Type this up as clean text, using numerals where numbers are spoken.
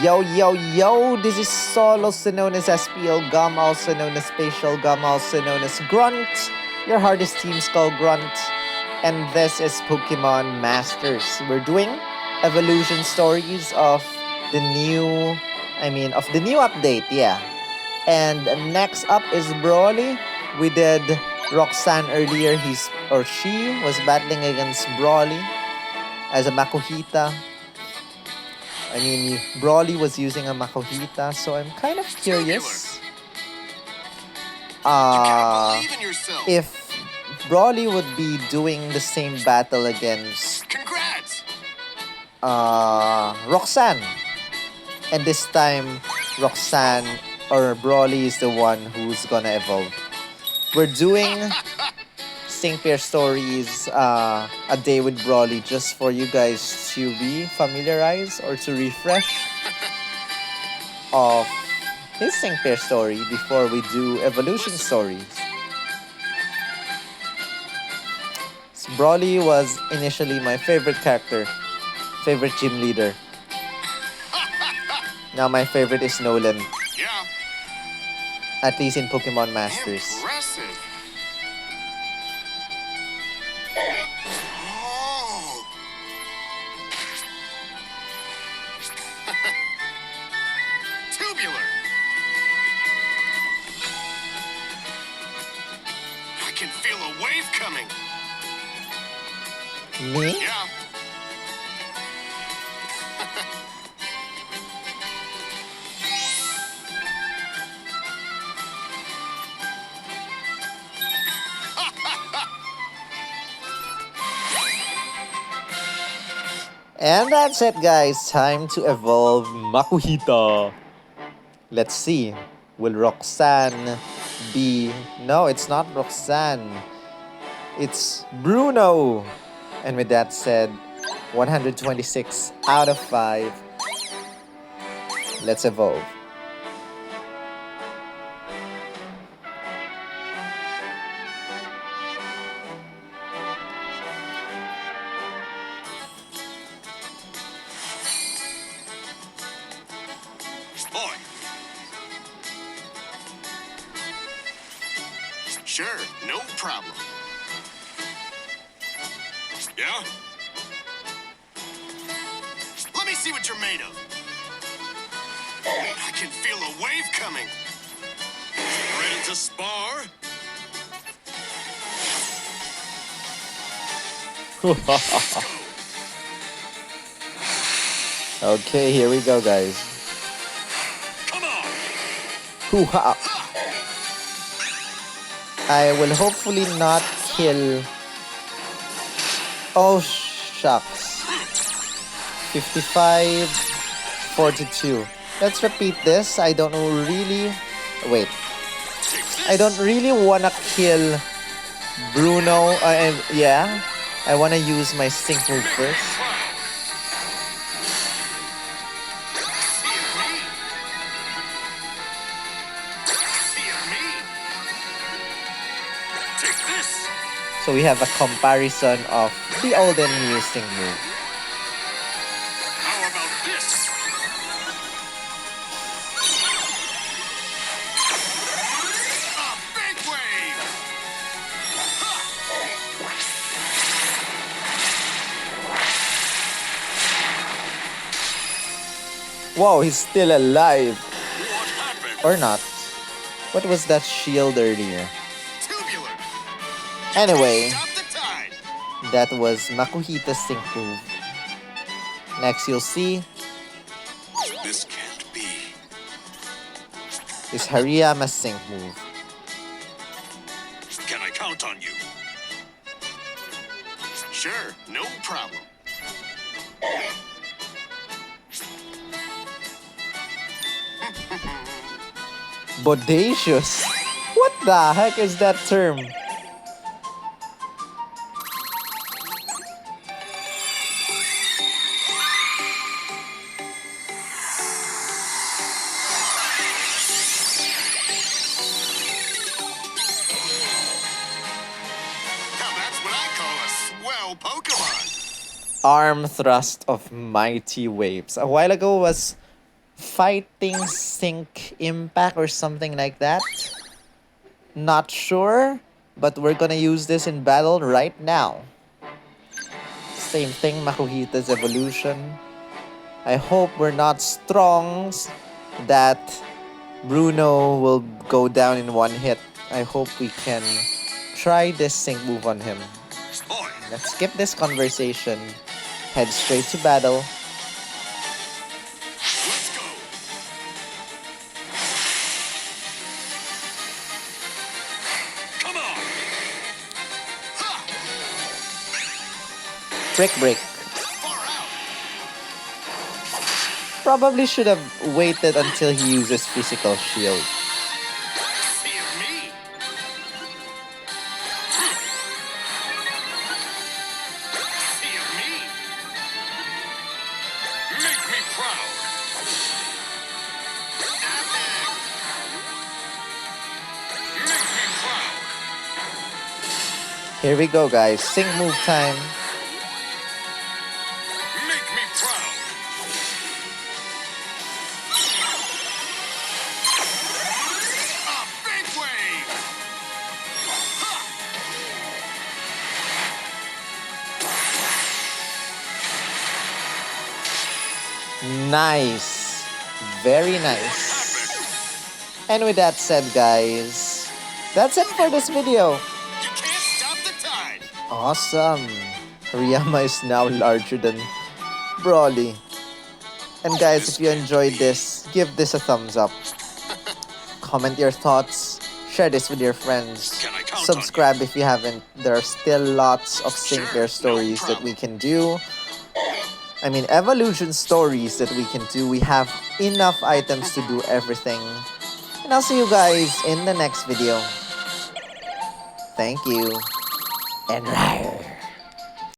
Yo, yo, yo, this is Sol, also known as SPL Gum, also known as Spatial Gum, also known as Grunt, your hardest team's called Grunt, and this is Pokemon Masters. We're doing evolution stories of of the new update, yeah. And next up is Brawly. We did Roxanne earlier, she was battling against Brawly as a Makuhita. Brawly was using a Makuhita, so I'm kind of curious if Brawly would be doing the same battle against Roxanne. And this time, Roxanne or Brawly is the one who's gonna evolve. We're doing Sync Pair Stories a day with Brawly just for you guys to be familiarized or to refresh of his Sync Pair story before we do evolution stories. So Brawly was initially my favorite character, favorite gym leader. Now my favorite is Nolan. Yeah. At least in Pokemon Masters. Impressive. Oh. Tubular. I can feel a wave coming. Me? Yeah. And that's it, guys. Time to evolve Makuhita. Let's see. Will Roxanne be... No, it's not Roxanne. It's Bruno. And with that said, 126 out of 5. Let's evolve. Boy. Sure, no problem. Yeah? Let me see what you're made of. I can feel a wave coming. Ready to spar? Okay, here we go, guys. Come on. Hoo-ha! I will hopefully not kill... Oh, shucks. 55, 42. Let's repeat this. I don't really... Wait. I don't really wanna kill Bruno. Yeah. I wanna use my sync move first. So we have a comparison of the old and new sync move. How about this? A big wave! Whoa, he's still alive. What happened? Or not. What was that shield earlier? Tubular. Anyway, Stop the tide. that was Makuhita's sync move. Next you'll see This can't be. is Hariyama's sync move. Can I count on you? Sure, no problem. Bodacious? What the heck is that term? Now that's what I call a swell Pokemon. Arm thrust of mighty waves. A while ago was fighting sync impact or something like that. Not sure, but we're gonna use this in battle right now. Same thing, Makuhita's evolution. I hope we're not strong that Bruno will go down in one hit. I hope we can try this sync move on him. Let's skip this conversation. Head straight to battle. Let's go. Come on. Ha! Brick break. Far out. Probably should have waited until he uses physical shield. Fear me. Fear me. Make me proud. Make me proud. Here we go, guys. Sync move time. Make me proud. A big wave. Ha! Nice. Very nice. And with that said, guys, that's it for this video. You can't stop the tide. Awesome. Riyama is now larger than Brawly. And guys, if you enjoyed this, give this a thumbs up. Comment your thoughts. Share this with your friends. Can I count on Subscribe if you haven't. There are still lots of sync pair stories that we can do. I mean, evolution stories that we can do. We have enough items to do everything. And I'll see you guys in the next video. Thank you. And rawr.